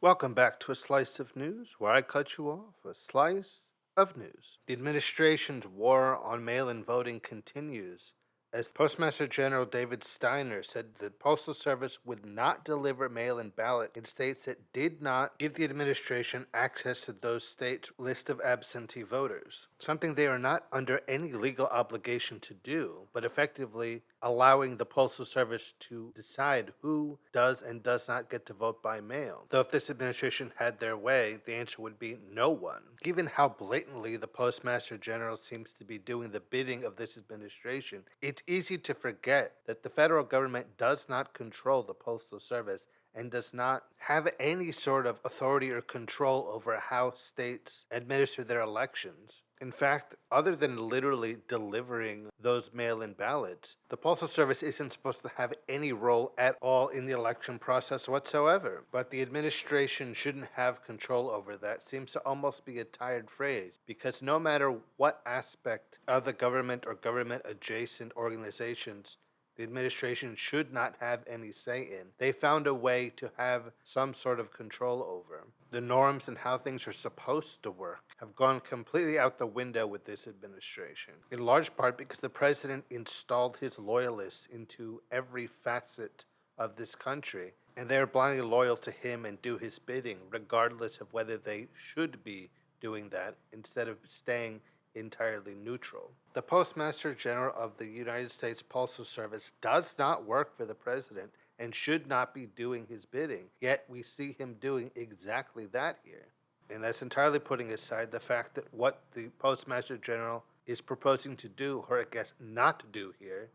Welcome back to a slice of news where I cut you off a slice of news. The administration's war on mail in voting continues as Postmaster General David Steiner said the Postal Service would not deliver mail in ballot in states that did not give the administration access to those states' list of absentee voters, something they are not under any legal obligation to do, but effectively allowing the Postal Service to decide who does and does not get to vote by mail. Though if this administration had their way, the answer would be no one. Given how blatantly the Postmaster General seems to be doing the bidding of this administration, it's easy to forget that the federal government does not control the Postal Service and does not have any sort of authority or control over how states administer their elections. In fact, other than literally delivering those mail in ballots, the Postal Service isn't supposed to have any role at all in the election process whatsoever. But the administration shouldn't have control over that seems to almost be a tired phrase, because no matter what aspect of the government or government adjacent organizations the administration should not have any say in, they found a way to have some sort of control over. The norms and how things are supposed to work have gone completely out the window with this administration, in large part because the president installed his loyalists into every facet of this country, and they are blindly loyal to him and do his bidding, regardless of whether they should be doing that instead of staying entirely neutral. The Postmaster General of the United States Postal Service does not work for the president and should not be doing his bidding, yet we see him doing exactly that here. And that's entirely putting aside the fact that what the Postmaster General is proposing to do, or I guess not to do here,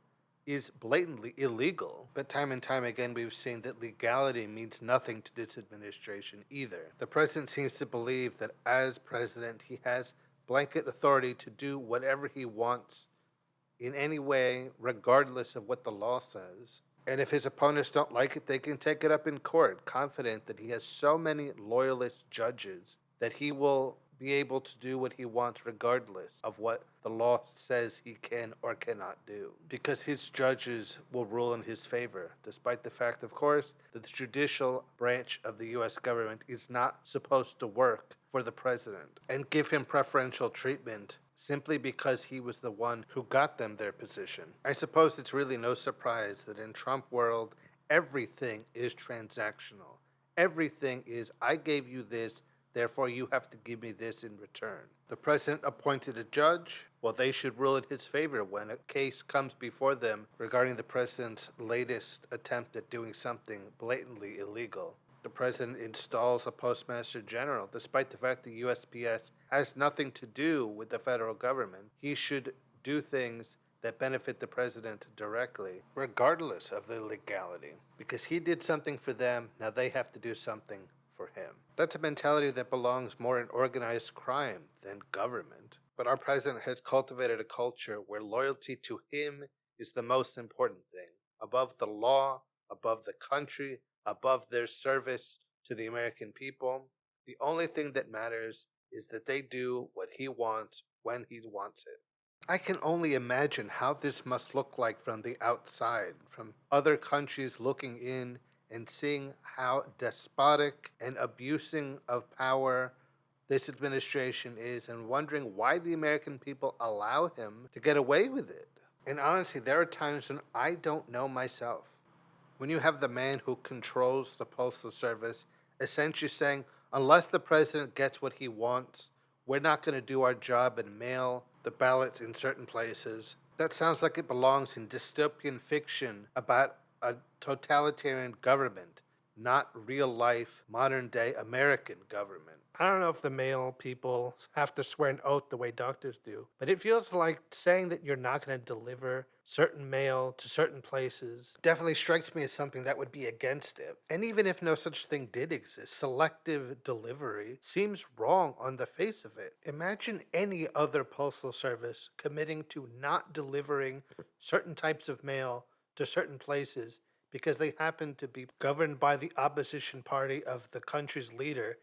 is blatantly illegal. But time and time again, we've seen that legality means nothing to this administration either. The president seems to believe that as president, he has blanket authority to do whatever he wants in any way, regardless of what the law says. And if his opponents don't like it, they can take it up in court, confident that he has so many loyalist judges that he will be able to do what he wants regardless of what the law says he can or cannot do. Because his judges will rule in his favor, despite the fact, of course, that the judicial branch of the U.S. government is not supposed to work for the president and give him preferential treatment simply because he was the one who got them their position. I suppose it's really no surprise that in Trump world, everything is transactional. Everything is, I gave you this, therefore you have to give me this in return. The president appointed a judge. Well, they should rule in his favor when a case comes before them regarding the president's latest attempt at doing something blatantly illegal. The president installs a Postmaster General, despite the fact the USPS has nothing to do with the federal government. He should do things that benefit the president directly, regardless of the legality. Because he did something for them, now they have to do something for him. That's a mentality that belongs more in organized crime than government. But our president has cultivated a culture where loyalty to him is the most important thing, above the law, above the country, above their service to the American people. The only thing that matters is that they do what he wants when he wants it. I can only imagine how this must look like from the outside, from other countries looking in and seeing how despotic and abusing of power this administration is, and wondering why the American people allow him to get away with it. And honestly, there are times when I don't know myself. When you have the man who controls the Postal Service essentially saying, unless the president gets what he wants, we're not going to do our job and mail the ballots in certain places. That sounds like it belongs in dystopian fiction about a totalitarian government, not real life, modern day American government. I don't know if the mail people have to swear an oath the way doctors do, but it feels like saying that you're not going to deliver certain mail to certain places definitely strikes me as something that would be against it. And even if no such thing did exist, selective delivery seems wrong on the face of it. Imagine any other postal service committing to not delivering certain types of mail to certain places because they happen to be governed by the opposition party of the country's leader,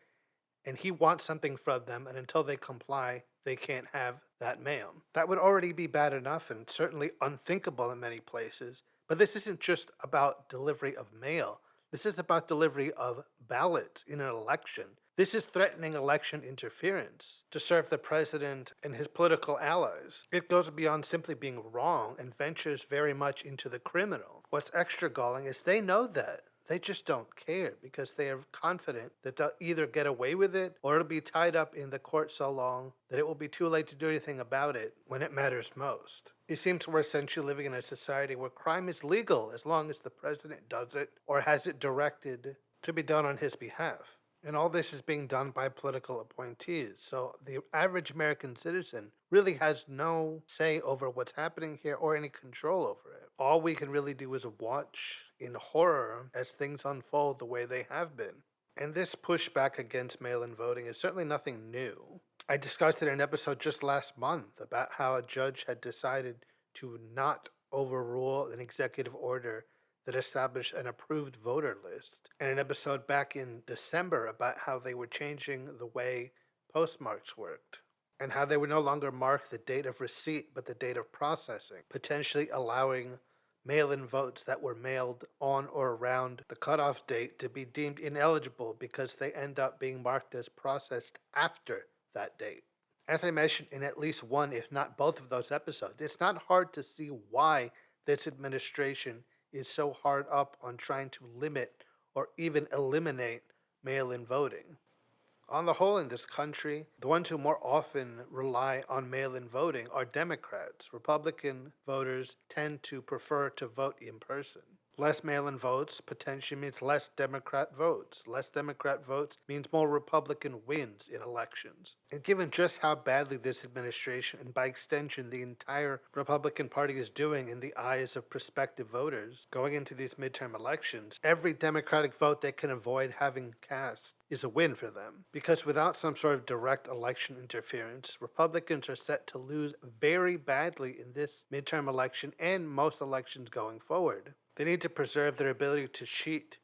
and he wants something from them, and until they comply, they can't have that mail. That would already be bad enough and certainly unthinkable in many places, but this isn't just about delivery of mail. This is about delivery of ballots in an election. This is threatening election interference to serve the president and his political allies. It goes beyond simply being wrong and ventures very much into the criminal. What's extra galling is they know that. They just don't care because they are confident that they'll either get away with it or it'll be tied up in the court so long that it will be too late to do anything about it when it matters most. It seems we're essentially living in a society where crime is legal as long as the president does it or has it directed to be done on his behalf. And all this is being done by political appointees. So the average American citizen really has no say over what's happening here or any control over it. All we can really do is watch in horror as things unfold the way they have been. And this pushback against mail-in voting is certainly nothing new. I discussed it in an episode just last month about how a judge had decided to not overrule an executive order that established an approved voter list, and an episode back in December about how they were changing the way postmarks worked, and how they would no longer mark the date of receipt but the date of processing, potentially allowing mail-in votes that were mailed on or around the cutoff date to be deemed ineligible because they end up being marked as processed after that date. As I mentioned in at least one, if not both of those episodes, it's not hard to see why this administration is so hard up on trying to limit or even eliminate mail-in voting. On the whole in this country, the ones who more often rely on mail-in voting are Democrats. Republican voters tend to prefer to vote in person. Less mail-in votes potentially means less Democrat votes. Less Democrat votes means more Republican wins in elections. And given just how badly this administration, and by extension the entire Republican Party, is doing in the eyes of prospective voters going into these midterm elections, every Democratic vote they can avoid having cast is a win for them. Because without some sort of direct election interference, Republicans are set to lose very badly in this midterm election and most elections going forward. They need to preserve their ability to cheat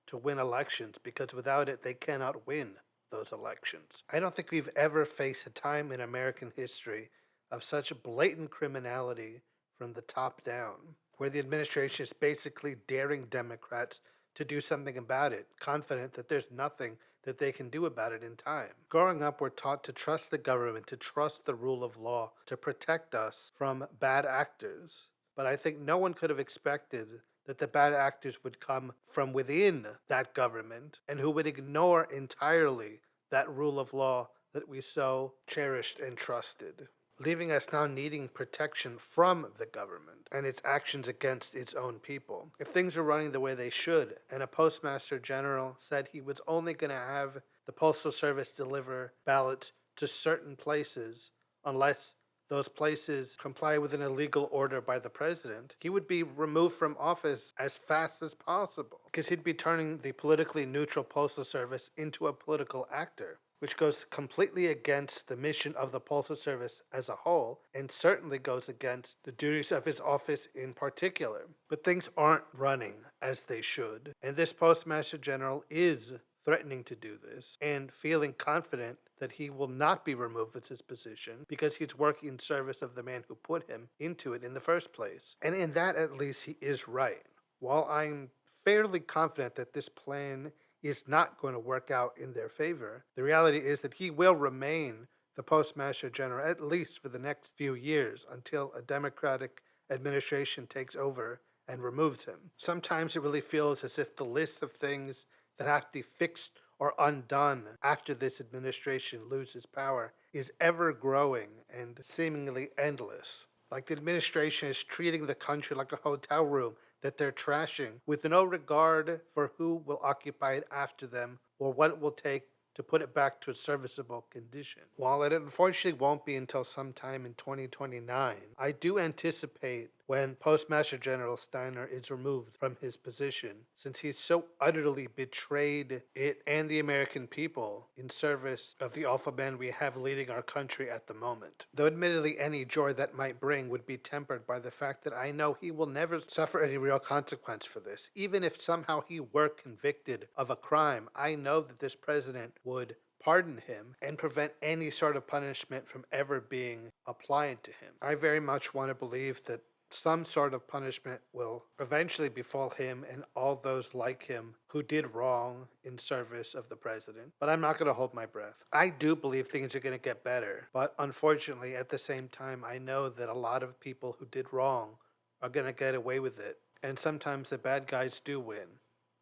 to win elections because without it, they cannot win those elections. I don't think we've ever faced a time in American history of such blatant criminality from the top down, where the administration is basically daring Democrats to do something about it, confident that there's nothing that they can do about it in time. Growing up, we're taught to trust the government, to trust the rule of law, to protect us from bad actors. But I think no one could have expected that the bad actors would come from within that government and who would ignore entirely that rule of law that we so cherished and trusted, leaving us now needing protection from the government and its actions against its own people. If things are running the way they should, and a Postmaster General said he was only going to have the Postal Service deliver ballots to certain places unless those places comply with an illegal order by the president, he would be removed from office as fast as possible because he'd be turning the politically neutral Postal Service into a political actor, which goes completely against the mission of the Postal Service as a whole and certainly goes against the duties of his office in particular. But things aren't running as they should, and this Postmaster General is threatening to do this and feeling confident that he will not be removed from his position because he's working in service of the man who put him into it in the first place. And in that, at least, he is right. While I'm fairly confident that this plan is not going to work out in their favor, the reality is that he will remain the Postmaster General at least for the next few years until a Democratic administration takes over and removes him. Sometimes it really feels as if the list of things that have to be fixed or undone after this administration loses power is ever growing and seemingly endless. Like the administration is treating the country like a hotel room that they're trashing with no regard for who will occupy it after them or what it will take to put it back to a serviceable condition. While it unfortunately won't be until sometime in 2029, I do anticipate when Postmaster General Steiner is removed from his position, since he's so utterly betrayed it and the American people in service of the awful man we have leading our country at the moment. Though admittedly any joy that might bring would be tempered by the fact that I know he will never suffer any real consequence for this. Even if somehow he were convicted of a crime, I know that this president would pardon him and prevent any sort of punishment from ever being applied to him. I very much want to believe that some sort of punishment will eventually befall him and all those like him who did wrong in service of the president. But I'm not going to hold my breath. I do believe things are going to get better. But unfortunately, at the same time, I know that a lot of people who did wrong are going to get away with it. And sometimes the bad guys do win,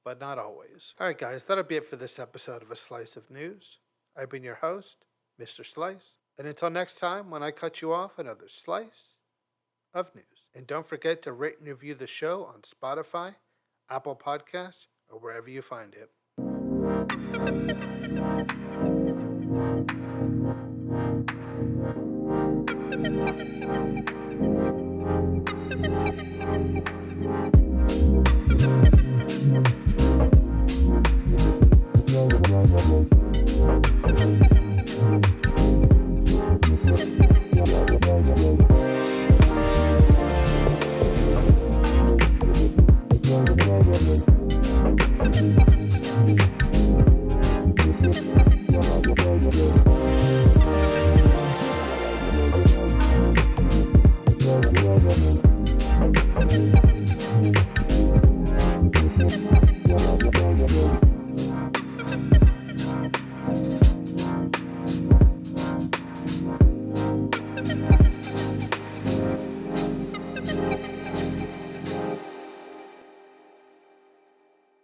but not always. All right, guys, that'll be it for this episode of A Slice of News. I've been your host, Mr. Slice. And until next time, when I cut you off, another slice of news. And don't forget to rate and review the show on Spotify, Apple Podcasts, or wherever you find it.